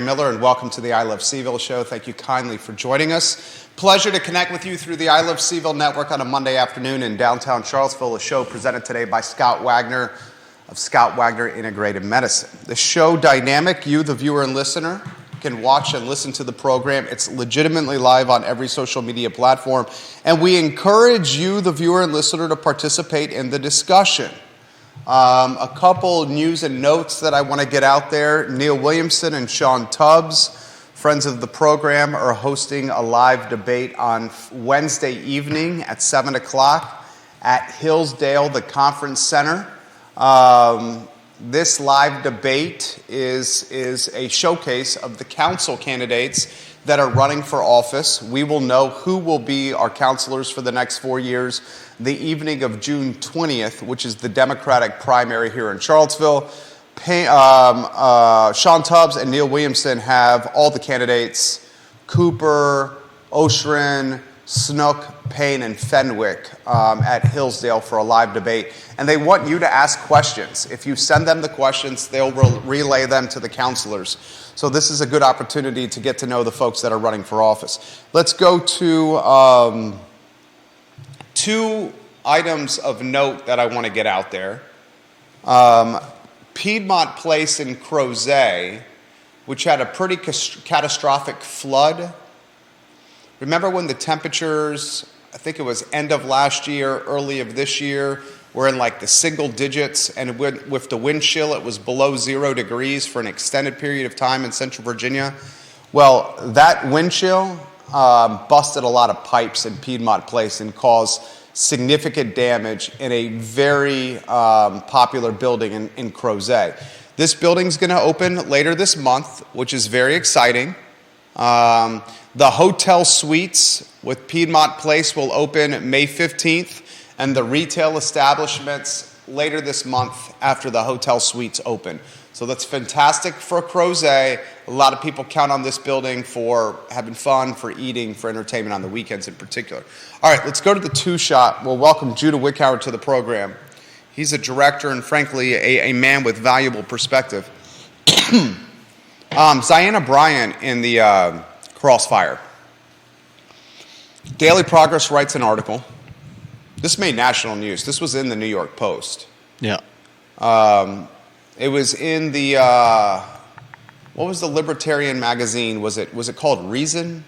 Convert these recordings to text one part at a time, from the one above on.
Miller, and welcome to the I Love CVille Show. Thank you kindly for joining us. Pleasure to connect with you through the I Love CVille Network on a Monday afternoon in downtown Charlottesville, a show presented today by Scott Wagner of Scott Wagner Integrative Medicine. The show dynamic, you, the viewer and listener, can watch and listen to the program. It's legitimately live on every social media platform, and we encourage you, the viewer and listener, to participate in the discussion. A couple news and notes that I want to get out there. Neil Williamson and Sean Tubbs, friends of the program, are hosting a live debate on Wednesday evening at 7 o'clock at Hillsdale, the Conference Center. This live debate is a showcase of the council candidates that are running for office. We will know who will be our councilors for the next 4 years the evening of June 20th, which is the Democratic primary here in Charlottesville. Sean Tubbs and Neil Williamson have all the candidates: Cooper, Oshrin, Snook, Payne, and Fenwick at Hillsdale for a live debate. And they want you to ask questions. If you send them the questions, they'll relay them to the counselors. So this is a good opportunity to get to know the folks that are running for office. Let's go to two items of note that I want to get out there. Piedmont Place in Crozet, which had a pretty catastrophic flood. Remember when the temperatures, I think it was end of last year, early of this year, were in like the single digits, and with the wind chill, it was below 0 degrees for an extended period of time in Central Virginia? Well, that wind chill busted a lot of pipes in Piedmont Place and caused significant damage in a very popular building in Crozet. This building's going to open later this month, which is very exciting. The hotel suites with Piedmont Place will open May 15th, and the retail establishments later this month after the hotel suites open. So that's fantastic for Crozet. A lot of people count on this building for having fun, for eating, for entertainment on the weekends in particular. All right, let's go to the two-shot. We'll welcome Judah Wickhauer to the program. He's a director and, frankly, a man with valuable perspective. Ziana Bryant in the Crossfire. Daily Progress writes an article. This made national news. This was in the New York Post. Yeah. It was in the, what was the libertarian magazine? Was it called Reason?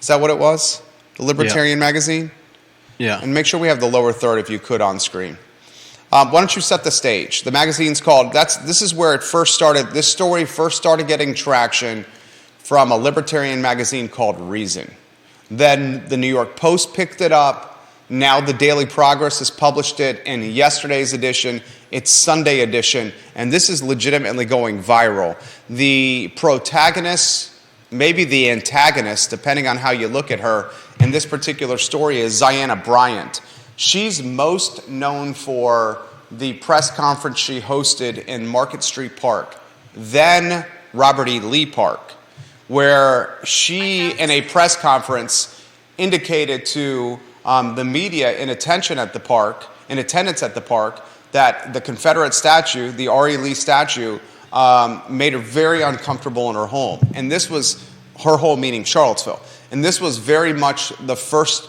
Is that what it was? The libertarian magazine? Yeah. And make sure we have the lower third, if you could, on screen. Why don't you set the stage? The magazine's called, this is where it first started, this story first started getting traction from a libertarian magazine called Reason. Then the New York Post picked it up. Now the Daily Progress has published it in yesterday's edition. It's Sunday edition, and this is legitimately going viral. The protagonist, maybe the antagonist, depending on how you look at her, in this particular story is Ziana Bryant. She's most known for the press conference she hosted in Market Street Park, then Robert E. Lee Park, where she, in a press conference, indicated to the media in attendance at the park, that the Confederate statue, the R.E. Lee statue, made her very uncomfortable in her home. And this was her home, meaning Charlottesville. And this was very much the first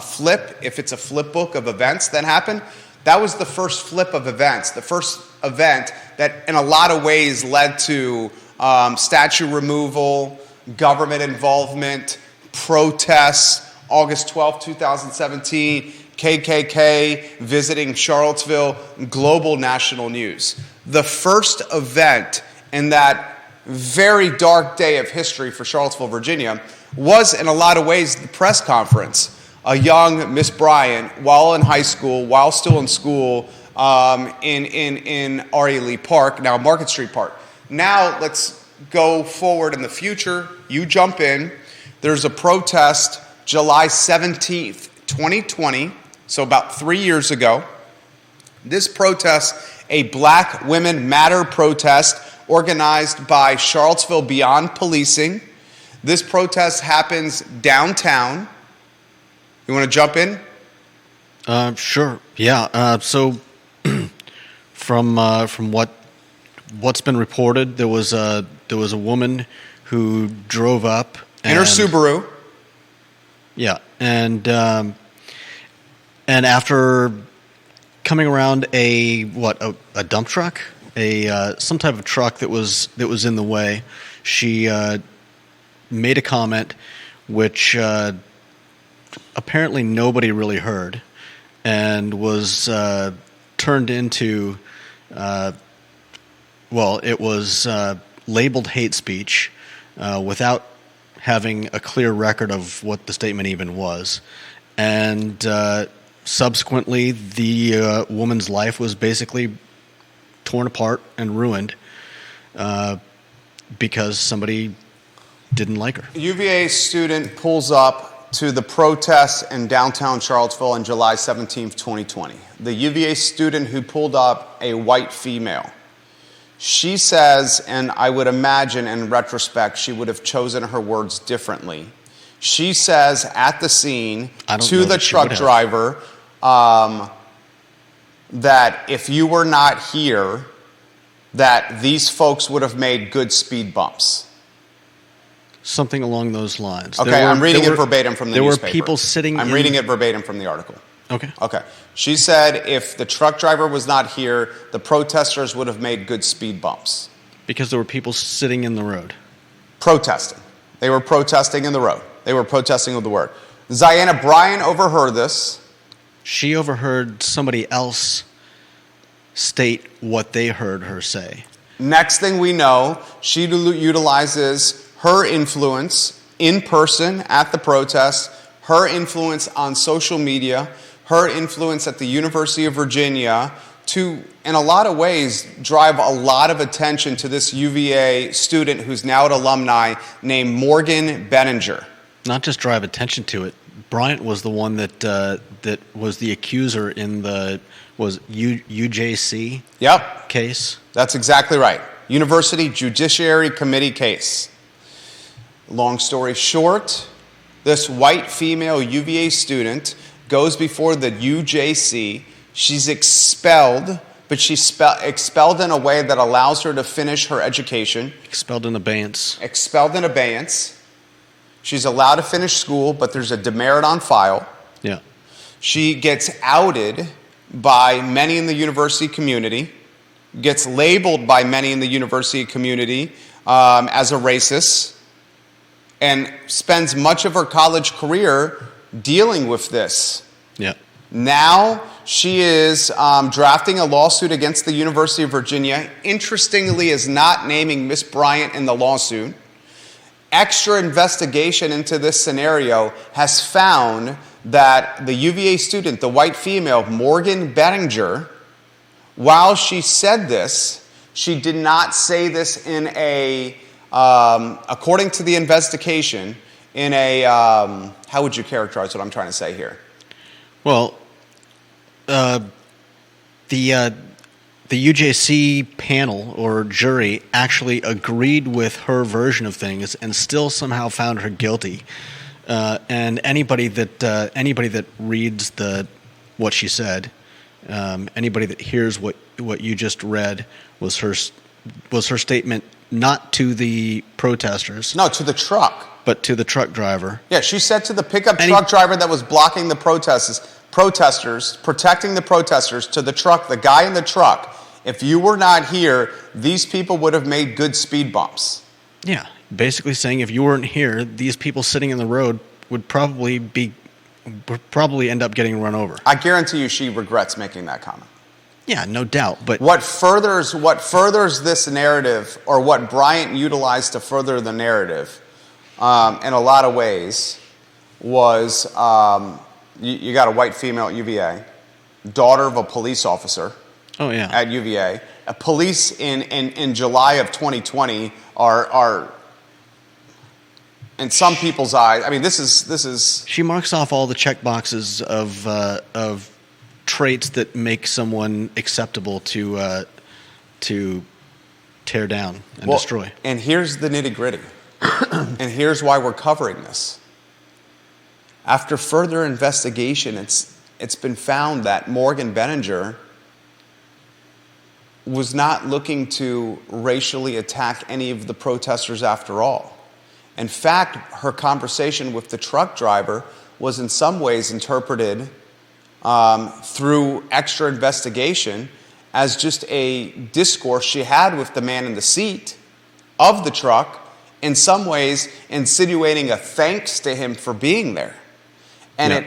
flip, if it's a flip book of events that happened. That was the first flip of events, the first event that in a lot of ways led to statue removal, government involvement, protests, August 12, 2017, KKK visiting Charlottesville, global national news. The first event in that very dark day of history for Charlottesville, Virginia, was in a lot of ways the press conference. A young Miss Bryant, while in high school, while still in school, in R.E. Lee Park, now Market Street Park. Now let's go forward in the future. You jump in. There's a protest July 17th, 2020, so about 3 years ago. This protest, a Black Women Matter protest organized by Charlottesville Beyond Policing. This protest happens downtown. You want to jump in? Sure. Yeah. So, from what's been reported, there was a woman who drove up in her Subaru. Yeah, and after coming around a dump truck, some type of truck that was in the way, she made a comment which apparently nobody really heard, and was turned into it was labeled hate speech without having a clear record of what the statement even was, and subsequently the woman's life was basically torn apart and ruined because somebody didn't like her. A UVA student pulls up to the protests in downtown Charlottesville on July 17th, 2020. The UVA student who pulled up, a white female. She says, and I would imagine in retrospect she would have chosen her words differently. She says at the scene to the truck driver that if you were not here, that these folks would have made good speed bumps. Something along those lines. Okay, I'm reading it verbatim from the newspaper. There were people sitting I'm reading it verbatim from the article. Okay. Okay. She said if the truck driver was not here, the protesters would have made good speed bumps. Because there were people sitting in the road. Protesting. They were protesting in the road. They were protesting with the word. Ziana Bryant overheard this. She overheard somebody else state what they heard her say. Next thing we know, she utilizes her influence in person at the protest, her influence on social media, her influence at the University of Virginia to, in a lot of ways, drive a lot of attention to this UVA student who's now an alumni named Morgan Benninger. Not just drive attention to it. Bryant was the one that was the accuser in the UJC case. That's exactly right. University Judiciary Committee case. Long story short, this white female UVA student goes before the UJC. She's expelled, but she's expelled in a way that allows her to finish her education. Expelled in abeyance. Expelled in abeyance. She's allowed to finish school, but there's a demerit on file. Yeah. She gets outed by many in the university community, gets labeled by many in the university community as a racist, and spends much of her college career dealing with this. Yeah. Now she is drafting a lawsuit against the University of Virginia. Interestingly, is not naming Miss Bryant in the lawsuit. Extra investigation into this scenario has found that the UVA student, the white female, Morgan Benninger, while she said this, she did not say this in a, according to the investigation, in a, how would you characterize what I'm trying to say here? Well, the UJC panel or jury actually agreed with her version of things and still somehow found her guilty. And anybody that reads what she said, anybody that hears what you just read was her statement not to the protesters. No, to the truck. But to the truck driver. Yeah, she said to the pickup truck driver that was blocking the protesters, protecting the protesters, to the truck, the guy in the truck, if you were not here, these people would have made good speed bumps. Yeah, basically saying if you weren't here, these people sitting in the road would probably end up getting run over. I guarantee you she regrets making that comment. Yeah, no doubt. But what furthers this narrative, or what Bryant utilized to further the narrative, in a lot of ways, was you got a white female at UVA, daughter of a police officer. Oh yeah. At UVA, police in July of 2020 are in some people's eyes. I mean, this is. She marks off all the check boxes of traits that make someone acceptable to tear down and destroy. And here's the nitty-gritty. And here's why we're covering this. After further investigation, it's been found that Morgan Benninger was not looking to racially attack any of the protesters after all. In fact, her conversation with the truck driver was in some ways interpreted through extra investigation as just a discourse she had with the man in the seat of the truck, in some ways insinuating a thanks to him for being there. And it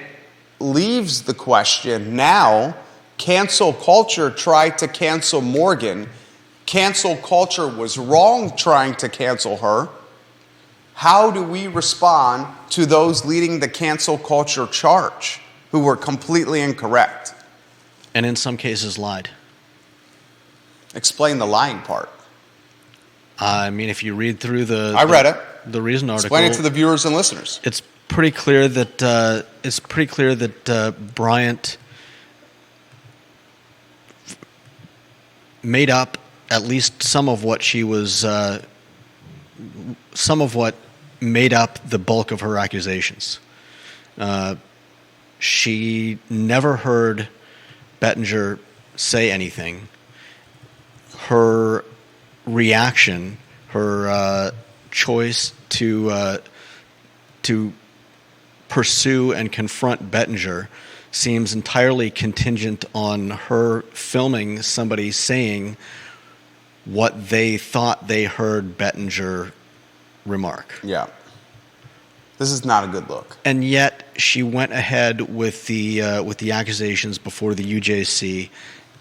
leaves the question now, cancel culture tried to cancel Morgan. Cancel culture was wrong trying to cancel her. How do we respond to those leading the cancel culture charge who were completely incorrect? And in some cases lied. Explain the lying part. I mean, if you read through I read it. The Reason article. Explain it to the viewers and listeners. It's pretty clear that Bryant made up at least some of what she was, some of what made up the bulk of her accusations. She never heard Bettinger say anything. Her reaction, her choice to pursue and confront Bettinger seems entirely contingent on her filming somebody saying what they thought they heard Bettinger remark. Yeah. This is not a good look. And yet she went ahead with the accusations before the UJC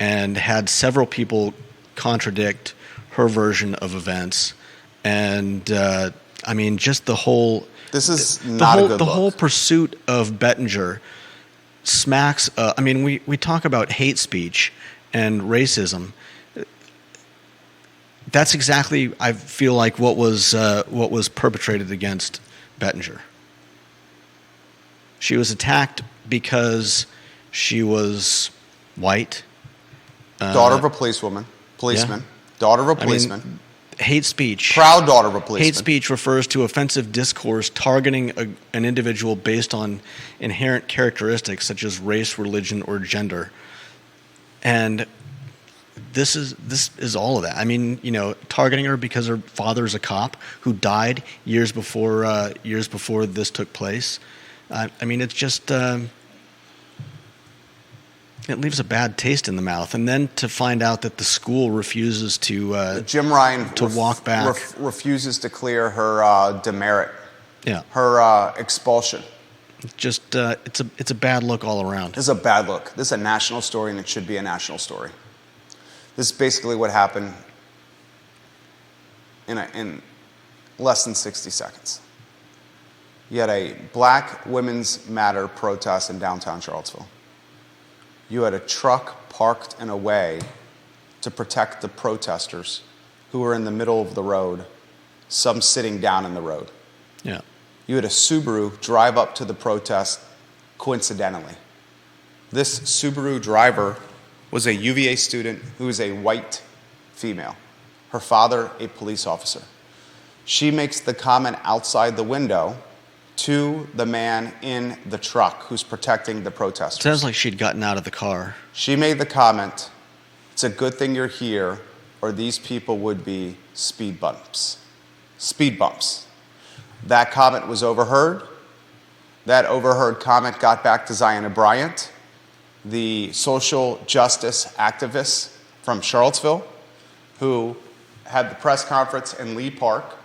and had several people contradict her version of events. And I mean, just the whole... This is not a good look. The whole pursuit of Bettinger smacks... I mean, we talk about hate speech and racism. That's exactly, I feel like, what was perpetrated against Bettinger. She was attacked because she was white. Daughter of a policeman. Yeah. Daughter of a policeman. I mean, hate speech. Proud daughter of a policeman. Hate speech refers to offensive discourse targeting an individual based on inherent characteristics such as race, religion, or gender. And this is all of that. I mean, you know, targeting her because her father's a cop who died years before this took place. I mean, it's just it leaves a bad taste in the mouth. And then to find out that the school refuses to Jim Ryan to walk back, refuses to clear her demerit. Yeah, her expulsion. Just it's a bad look all around. This is a bad look. This is a national story, and it should be a national story. This is basically what happened in less than 60 seconds. You had a Black Women's Matter protest in downtown Charlottesville. You had a truck parked in a way to protect the protesters who were in the middle of the road, some sitting down in the road. Yeah. You had a Subaru drive up to the protest coincidentally. This Subaru driver was a UVA student who was a white female. Her father, a police officer. She makes the comment outside the window to the man in the truck who's protecting the protesters. Sounds like she'd gotten out of the car. She made the comment, "It's a good thing you're here, or these people would be speed bumps." Speed bumps. That comment was overheard. That overheard comment got back to Zion Bryant, the social justice activist from Charlottesville, who had the press conference in Lee Park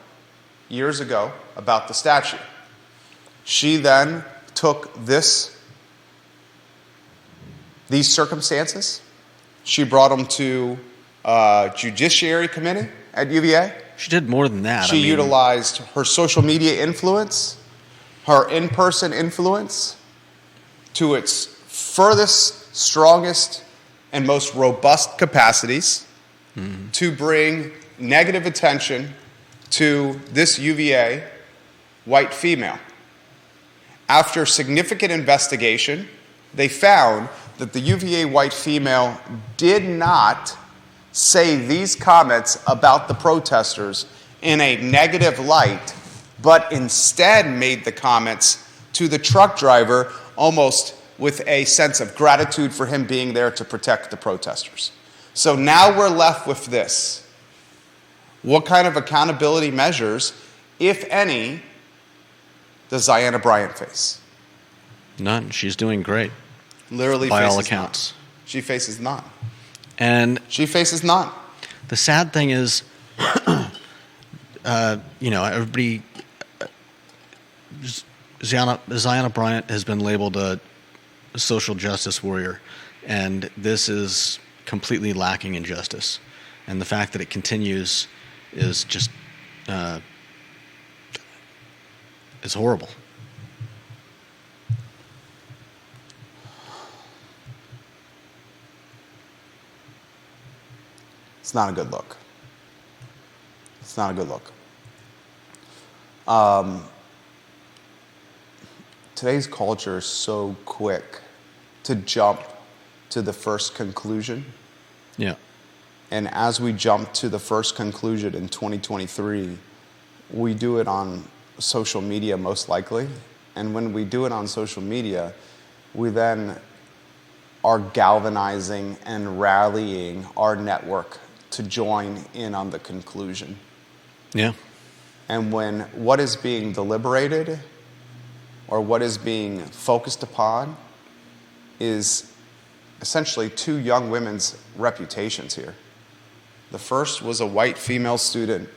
years ago about the statue. She then took these circumstances, she brought them to Judiciary Committee at UVA. She did more than that. She utilized her social media influence, her in-person influence, to its furthest, strongest, and most robust capacities to bring negative attention to this UVA white female. After significant investigation, they found that the UVA white female did not say these comments about the protesters in a negative light, but instead made the comments to the truck driver almost with a sense of gratitude for him being there to protect the protesters. So now we're left with this. What kind of accountability measures, if any, does Ziana Bryant face? None. She's doing great. Literally, by all faces accounts. none. She faces none. And she faces none. The sad thing is, everybody. Ziana Bryant has been labeled a social justice warrior, and this is completely lacking in justice. And the fact that it continues is just is horrible. It's not a good look. It's not a good look. Today's culture is so quick to jump to the first conclusion. Yeah. And as we jump to the first conclusion in 2023, we do it on social media most likely. And when we do it on social media, we then are galvanizing and rallying our network to join in on the conclusion. Yeah. And when what is being deliberated or what is being focused upon is essentially two young women's reputations here. The first was a white female student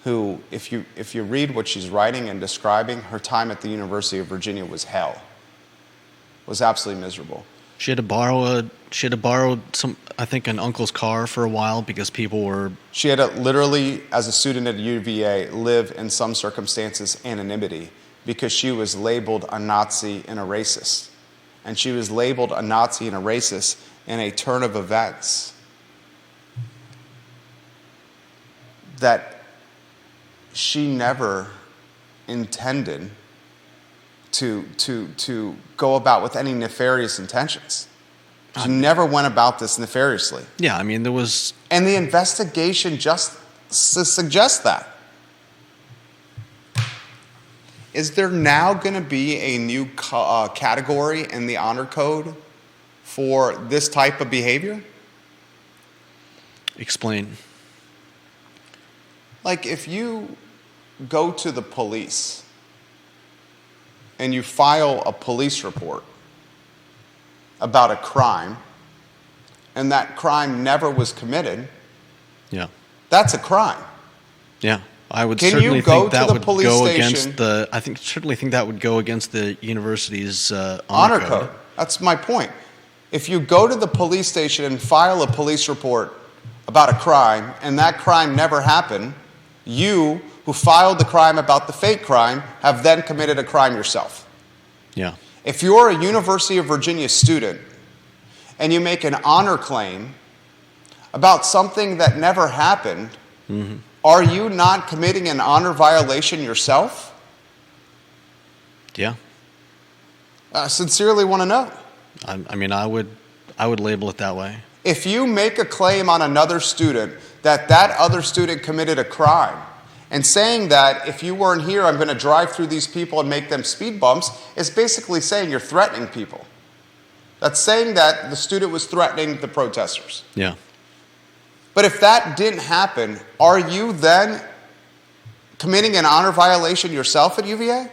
who, if you read what she's writing and describing, her time at the University of Virginia was hell. Was absolutely miserable. She had to borrow some, I think, an uncle's car for a while because people were. She had to literally, as a student at UVA, live in some circumstances anonymity because she was labeled a Nazi and a racist. And she was labeled a Nazi and a racist in a turn of events that she never intended to go about with any nefarious intentions. She never went about this nefariously. Yeah, I mean, there was... And the investigation just suggests that. Is there now going to be a new category in the honor code for this type of behavior? Explain. Like if you go to the police and you file a police report about a crime and that crime never was committed, yeah, that's a crime. Yeah. I would Can certainly you go think that to the would police go station? against the. I think certainly think that would go against the university's honor code. That's my point. If you go to the police station and file a police report about a crime and that crime never happened, you who filed the crime about the fake crime have then committed a crime yourself. Yeah. If you're a University of Virginia student and you make an honor claim about something that never happened, mm-hmm. Are you not committing an honor violation yourself? Yeah. I sincerely want to know. I mean, I would label it that way. If you make a claim on another student that other student committed a crime, and saying that if you weren't here, I'm going to drive through these people and make them speed bumps, is basically saying you're threatening people. That's saying that the student was threatening the protesters. Yeah. But if that didn't happen, are you then committing an honor violation yourself at UVA?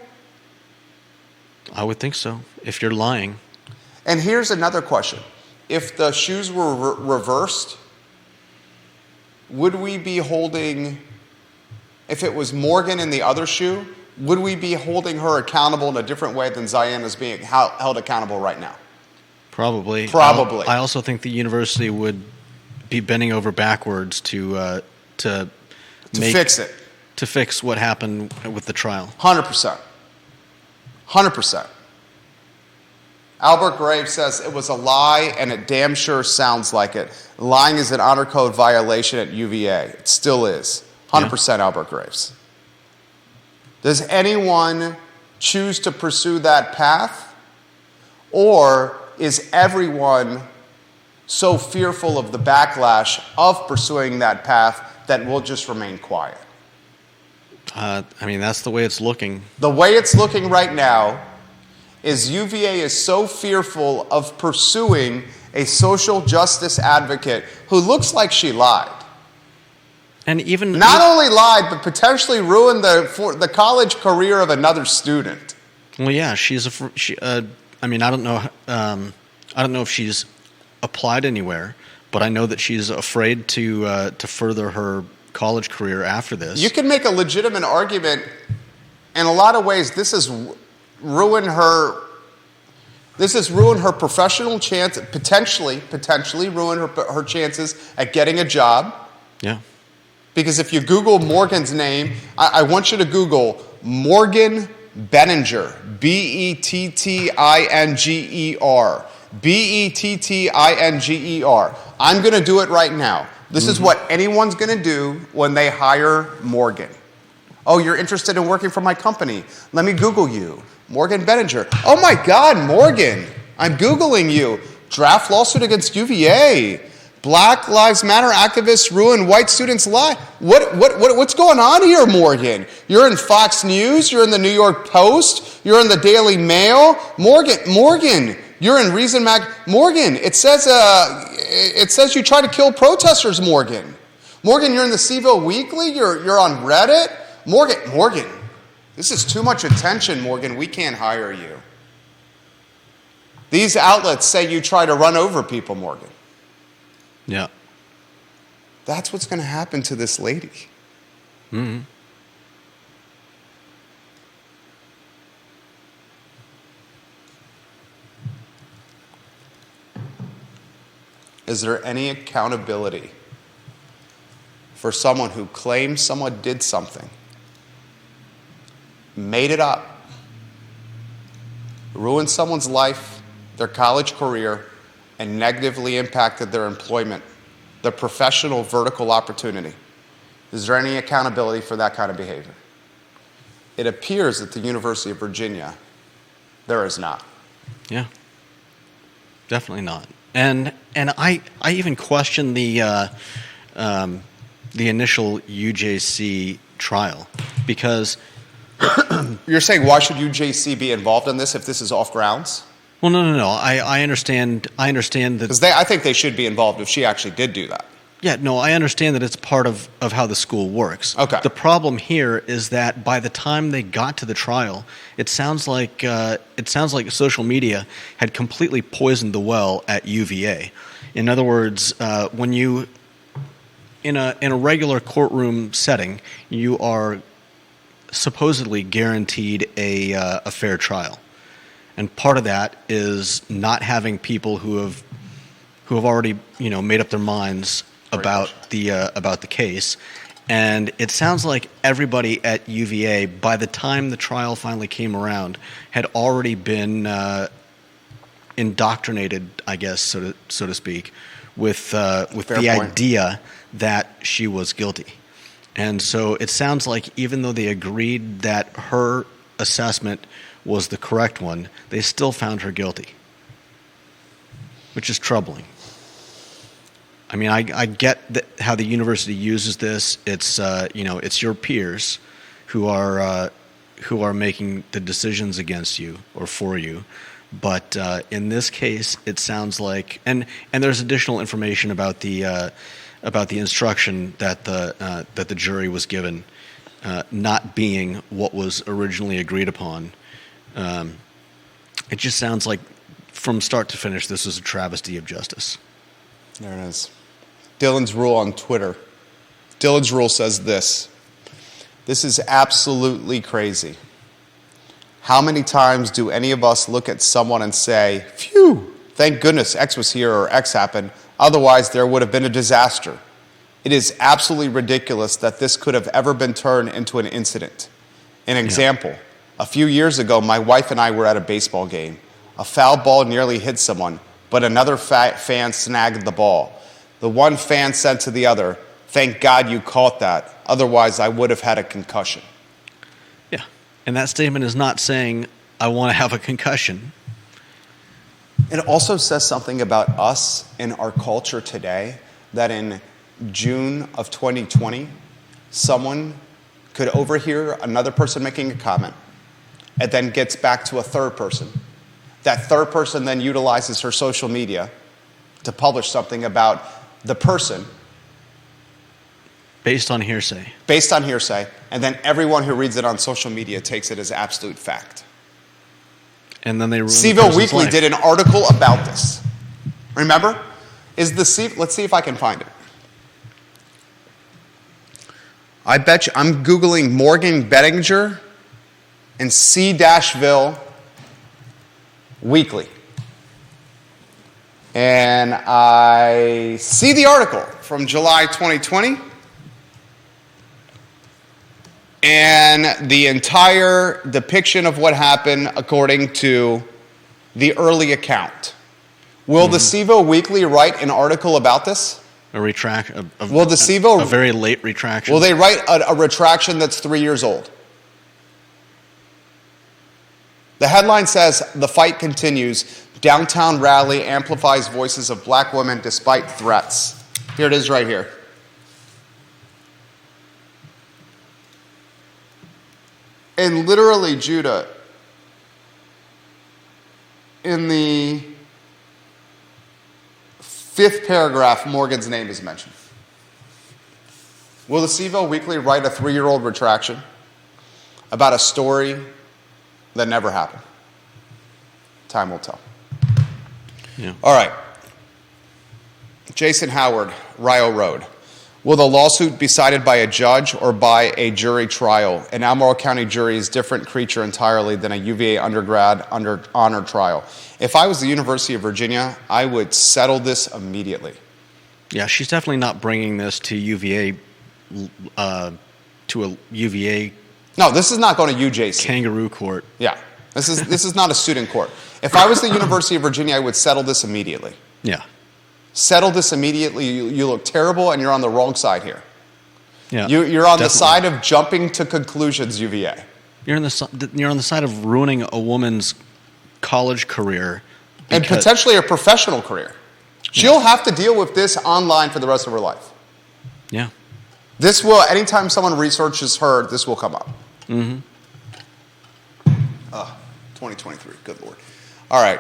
I would think so, if you're lying. And here's another question. If the shoes were reversed, would we be holding, if it was Morgan in the other shoe, would we be holding her accountable in a different way than Ziana is being held accountable right now? Probably. Probably. I also think the university would be bending over backwards to fix it. To fix what happened with the trial. 100%. 100%. Albert Graves says it was a lie and it damn sure sounds like it. Lying is an honor code violation at UVA. It still is. 100% yeah. Albert Graves. Does anyone choose to pursue that path? Or is everyone so fearful of the backlash of pursuing that path that we'll just remain quiet? I mean, that's the way it's looking. The way it's looking right now is UVA is so fearful of pursuing a social justice advocate who looks like she lied. And even Not only lied, but potentially ruined the college career of another student. well, yeah, I mean, I don't know. I don't know if she's applied anywhere, but I know that she's afraid to further her college career after this. You can make a legitimate argument. In a lot of ways, this has ruined her. This has ruined her professional chance. Potentially ruin her chances at getting a job. Yeah. Because if you Google Morgan's name, I want you to Google Morgan Bettinger, Bettinger, Bettinger. I'm going to do it right now. This is what anyone's going to do when they hire Morgan. Oh, you're interested in working for my company. Let me Google you. Morgan Bettinger. Oh my God, Morgan. I'm Googling you. Draft lawsuit against UVA. Black Lives Matter activists ruin white students' lives. What's going on here, Morgan? You're in Fox News. You're in the New York Post. You're in the Daily Mail. Morgan, you're in Reason Mag. Morgan, it says you try to kill protesters, Morgan. Morgan, you're in the CVille Weekly. You're on Reddit. Morgan, this is too much attention, Morgan. We can't hire you. These outlets say you try to run over people, Morgan. Yeah. That's what's going to happen to this lady. Mm-hmm. Is there any accountability for someone who claims someone did something, made it up, ruined someone's life, their college career, and negatively impacted their employment, their professional vertical opportunity? Is there any accountability for that kind of behavior? It appears at the University of Virginia there is not. Yeah. Definitely not. And I even question the initial UJC trial, because You're saying, why should UJC be involved in this if this is off grounds? well, no. I understand that. Because I think they should be involved if she actually did do that. Yeah, no, I understand that it's part of how the school works. Okay. The problem here is that by the time they got to the trial, it sounds like social media had completely poisoned the well at UVA. In other words, when you in a regular courtroom setting, you are supposedly guaranteed a fair trial, and part of that is not having people who have already made up their minds about the case. And it sounds like everybody at UVA, by the time the trial finally came around, had already been indoctrinated, I guess, so to speak, with the idea that she was guilty. And so it sounds like even though they agreed that her assessment was the correct one, they still found her guilty, which is troubling. I mean, I get how the university uses this. It's it's your peers who are making the decisions against you or for you. But in this case, it sounds like, and there's additional information about the instruction that the jury was given, not being what was originally agreed upon. It just sounds like, from start to finish, this is a travesty of justice. There it is. Dylan's Rule on Twitter. Dylan's Rule says this: "This is absolutely crazy. How many times do any of us look at someone and say, phew, thank goodness X was here or X happened, otherwise there would have been a disaster. It is absolutely ridiculous that this could have ever been turned into an incident. An example, a few years ago, my wife and I were at a baseball game. A foul ball nearly hit someone, but another fan snagged the ball. The one fan said to the other, 'Thank God you caught that. Otherwise, I would have had a concussion.'" Yeah, and that statement is not saying, I want to have a concussion. It also says something about us in our culture today, that in June of 2020, someone could overhear another person making a comment. It then gets back to a third person. That third person then utilizes her social media to publish something about the person Based on hearsay. based on hearsay, and then everyone who reads it on social media takes it as absolute fact. And then they ruin the CVille person's Weekly life. did an article about this. Remember? Let's see if I can find it. I bet you, I'm Googling Morgan Bettinger and C-Ville Weekly. And I see the article from July 2020. And the entire depiction of what happened according to the early account. Will the CVille Weekly write an article about this? A Will the CVille... a very late retraction. Will they write a retraction that's 3 years old? The headline says, "The fight continues. Downtown rally amplifies voices of black women despite threats." Here it is right here. And literally, Judah, in the 5th paragraph, Morgan's name is mentioned. Will the CVille Weekly write a 3-year-old retraction about a story that never happened? Time will tell. Yeah. All right. Jason Howard, Rio Road. Will the lawsuit be decided by a judge or by a jury trial? An Albemarle County jury is a different creature entirely than a UVA undergrad honor trial. If I was the University of Virginia, I would settle this immediately. Yeah, she's definitely not bringing this to UVA, to a UVA No, this is not going to UJC. kangaroo court. Yeah, this is not a student court. If I was the University of Virginia, I would settle this immediately. Yeah. Settle this immediately. You look terrible, and you're on the wrong side here. Yeah. You're on definitely. the side of jumping to conclusions, UVA. You're on the side of ruining a woman's college career. And because- potentially a professional career. She'll have to deal with this online for the rest of her life. Yeah. This will, anytime someone researches her, this will come up. Mm-hmm. 2023, good Lord. All right,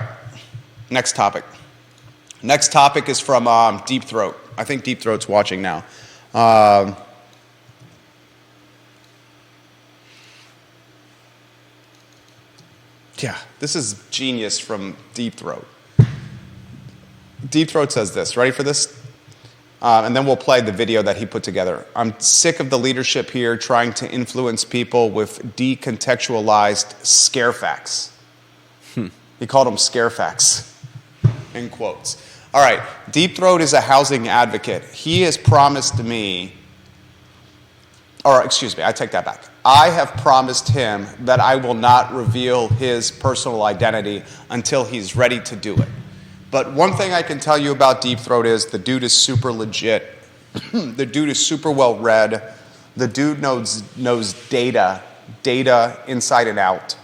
next topic. Next topic is from Deep Throat. I think Deep Throat's watching now. Yeah, this is genius from Deep Throat. Deep Throat says this. Ready for this? And then we'll play the video that he put together. "I'm sick of the leadership here trying to influence people with decontextualized scare facts." He called them scare facts, in quotes. All right, Deep Throat is a housing advocate. He has promised me, or excuse me, I take that back. I have promised him that I will not reveal his personal identity until he's ready to do it. But one thing I can tell you about Deep Throat is the dude is super legit. The dude is super well read. The dude knows data inside and out.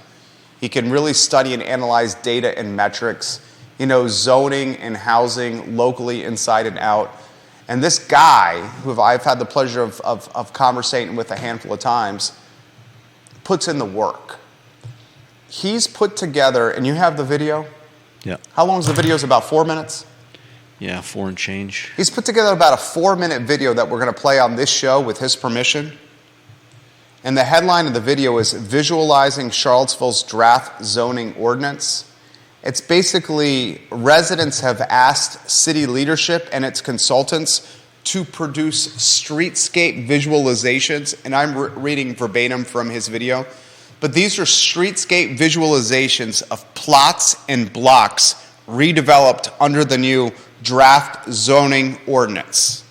He can really study and analyze data and metrics. He knows zoning and housing locally inside and out. And this guy, who I've had the pleasure of conversating with a handful of times, puts in the work. He's put together, and you have the video? Yeah. How long is the video? Is about 4 minutes? Yeah, 4 and change. He's put together about a 4-minute video that we're going to play on this show with his permission. And the headline of the video is "Visualizing Charlottesville's Draft Zoning Ordinance." It's basically residents have asked city leadership and its consultants to produce streetscape visualizations. And I'm reading verbatim from his video. But these are streetscape visualizations of plots and blocks redeveloped under the new draft zoning ordinance.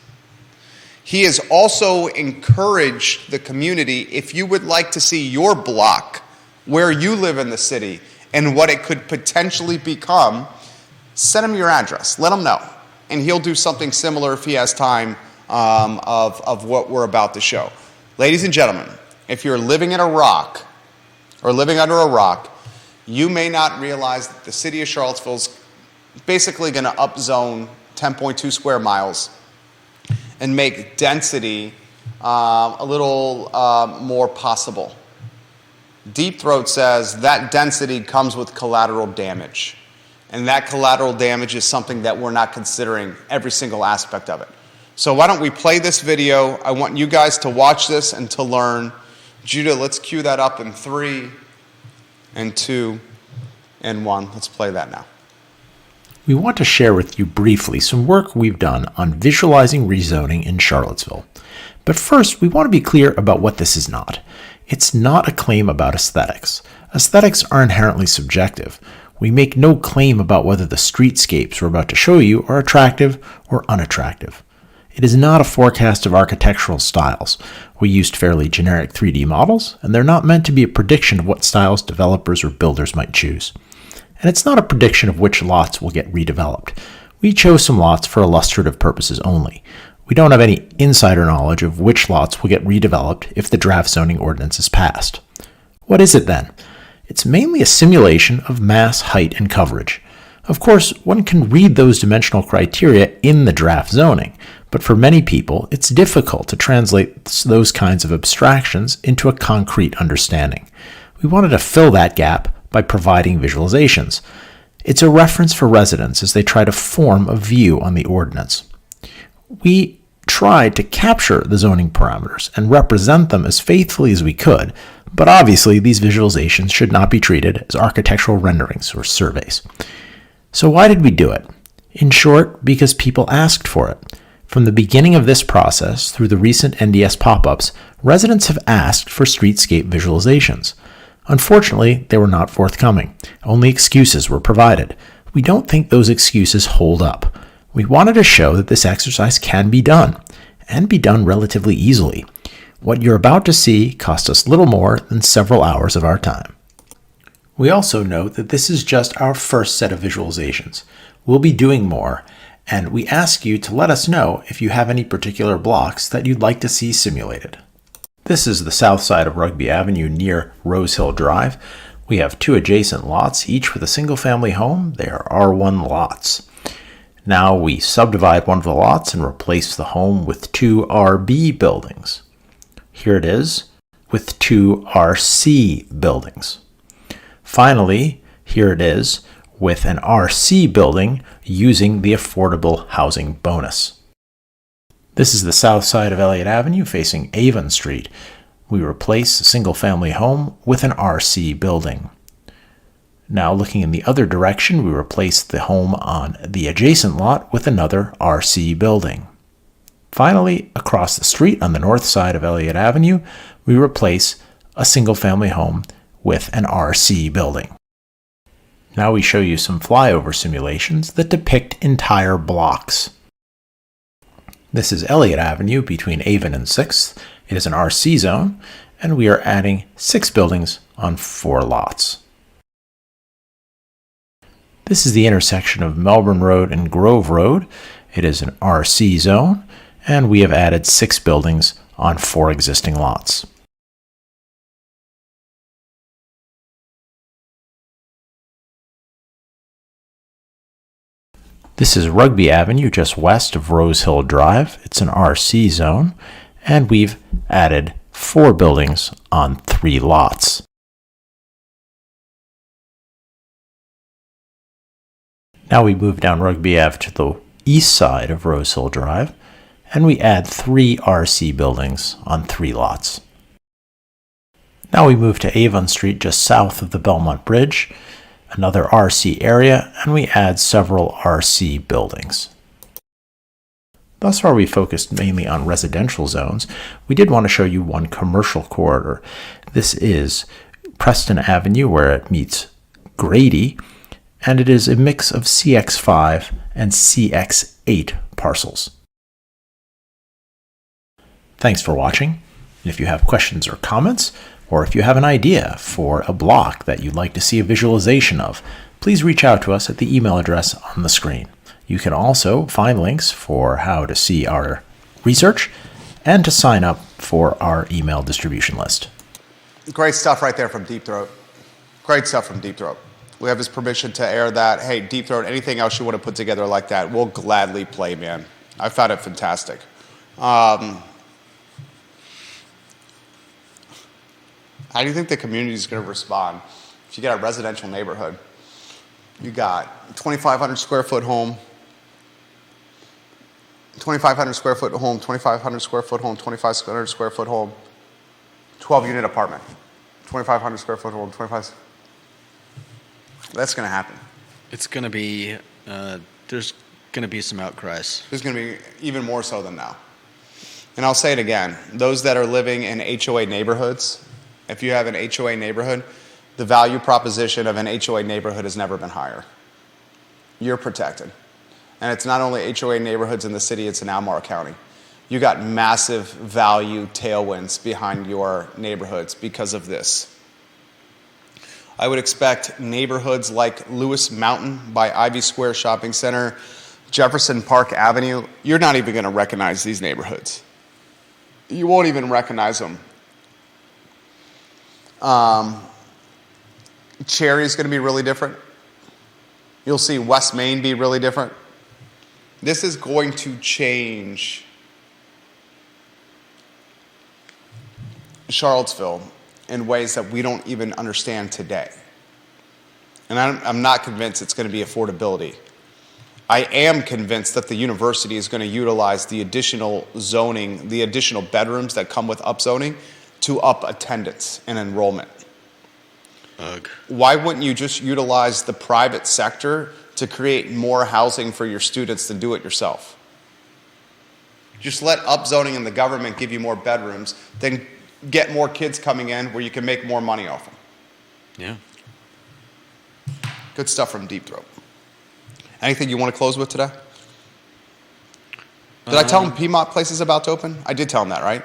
He has also encouraged the community, if you would like to see your block, where you live in the city, and what it could potentially become, send him your address. Let him know. And he'll do something similar if he has time of what we're about to show. Ladies and gentlemen, if you're living in a rock, or living under a rock, you may not realize that the city of Charlottesville's basically going to upzone 10.2 square miles and make density a little more possible. Deep Throat says that density comes with collateral damage. And that collateral damage is something that we're not considering every single aspect of it. So why don't we play this video? I want you guys to watch this and to learn. Judah, let's cue that up in 3 and 2 and 1. Let's play that now. We want to share with you briefly some work we've done on visualizing rezoning in Charlottesville. But first, we want to be clear about what this is not. It's not a claim about aesthetics. Aesthetics are inherently subjective. We make no claim about whether the streetscapes we're about to show you are attractive or unattractive. It is not a forecast of architectural styles. We used fairly generic 3D models, and they're not meant to be a prediction of what styles developers or builders might choose. And it's not a prediction of which lots will get redeveloped. We chose some lots for illustrative purposes only. We don't have any insider knowledge of which lots will get redeveloped if the draft zoning ordinance is passed. What is it then? It's mainly a simulation of mass, height, and coverage. Of course, one can read those dimensional criteria in the draft zoning, but for many people, it's difficult to translate those kinds of abstractions into a concrete understanding. We wanted to fill that gap by providing visualizations. It's a reference for residents as they try to form a view on the ordinance. We tried to capture the zoning parameters and represent them as faithfully as we could, but obviously these visualizations should not be treated as architectural renderings or surveys. So why did we do it? In short, because people asked for it. From the beginning of this process through the recent NDS pop-ups, residents have asked for streetscape visualizations. Unfortunately, they were not forthcoming. Only excuses were provided. We don't think those excuses hold up. We wanted to show that this exercise can be done, and be done relatively easily. What you're about to see cost us little more than several hours of our time. We also note that this is just our first set of visualizations. We'll be doing more, and we ask you to let us know if you have any particular blocks that you'd like to see simulated. This is the south side of Rugby Avenue near Rose Hill Drive. We have 2 adjacent lots, each with a single-family home. They are R1 lots. Now we subdivide one of the lots and replace the home with 2 RB buildings. Here it is, with 2 RC buildings. Finally, here it is, with an RC building using the affordable housing bonus. This is the south side of Elliott Avenue facing Avon Street. We replace a single-family home with an RC building. Now looking in the other direction, we replace the home on the adjacent lot with another RC building. Finally, across the street on the north side of Elliott Avenue, we replace a single-family home with an RC building. Now we show you some flyover simulations that depict entire blocks. This is Elliott Avenue between Avon and 6th. It is an RC zone, and we are adding 6 buildings on 4 lots. This is the intersection of Melbourne Road and Grove Road. It is an RC zone, and we have added 6 buildings on 4 existing lots. This is Rugby Avenue just west of Rose Hill Drive. It's an RC zone, and we've added 4 buildings on 3 lots. Now we move down Rugby Ave to the east side of Rose Hill Drive, and we add 3 RC buildings on 3 lots. Now we move to Avon Street just south of the Belmont Bridge, another RC area, and we add several RC buildings. Thus far we focused mainly on residential zones. We did want to show you one commercial corridor. This is Preston Avenue where it meets Grady, and it is a mix of CX5 and CX8 parcels. Thanks for watching. If you have questions or comments, or if you have an idea for a block that you'd like to see a visualization of, please reach out to us at the email address on the screen. You can also find links for how to see our research and to sign up for our email distribution list. Great stuff right there from Deep Throat. Great stuff from Deep Throat. We have his permission to air that. Hey, Deep Throat, anything else you want to put together like that, we'll gladly play, man. I found it fantastic. How do you think the community is going to respond if you get a residential neighborhood You got 2,500 square foot home, 2,500 square foot home, 2,500 square foot home, 2,500 square foot home, 12-unit apartment, 2,500 square foot home, 25. That's going to happen. It's going to be, there's going to be some outcries. There's going to be even more so than now. And I'll say it again. Those that are living in HOA neighborhoods, if you have an HOA neighborhood, the value proposition of an HOA neighborhood has never been higher. You're protected. And it's not only HOA neighborhoods in the city, it's in Albemarle County. You got massive value tailwinds behind your neighborhoods because of this. I would expect neighborhoods like Lewis Mountain by Ivy Square Shopping Center, Jefferson Park Avenue, you're not even going to recognize these neighborhoods. You won't even recognize them. Cherry's going to be really different. You'll see West Main be really different. This is going to change Charlottesville in ways that we don't even understand today. And I'm not convinced it's going to be affordability. I am convinced that the university is going to utilize the additional zoning, the additional bedrooms that come with upzoning to up attendance and enrollment. Ugh. Why wouldn't you just utilize the private sector to create more housing for your students than do it yourself? Just let upzoning and the government give you more bedrooms, then get more kids coming in where you can make more money off them. Yeah. Good stuff from Deep Throat. Anything you want to close with today? Did I tell him Piedmont Place is about to open? I did tell him that, right?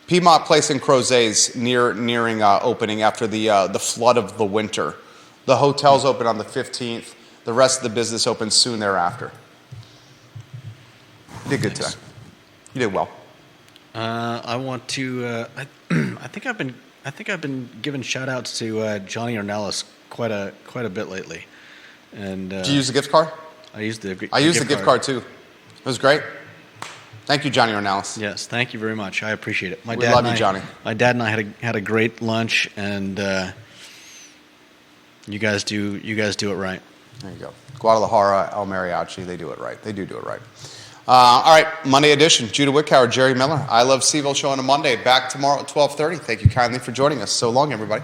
Piedmont Place in Crozet is nearing opening after the flood of the winter. The hotel's open on the 15th. The rest of the business opens soon thereafter. You did good today. You did well. I want to. I think I've been giving shout outs to Johnny Ornelas quite a bit lately. And did you use the gift card? I used the gift card too. It was great. Thank you, Johnny Ornelas. Yes, thank you very much. I appreciate it. We love you, Johnny. My dad and I had a great lunch, and you guys do it right. There you go. Guadalajara, El Mariachi, they do it right. They do it right. All right, Monday edition. Judah Wickower, Jerry Miller. I Love CVille Show on a Monday. Back tomorrow at 12:30. Thank you kindly for joining us. So long, everybody.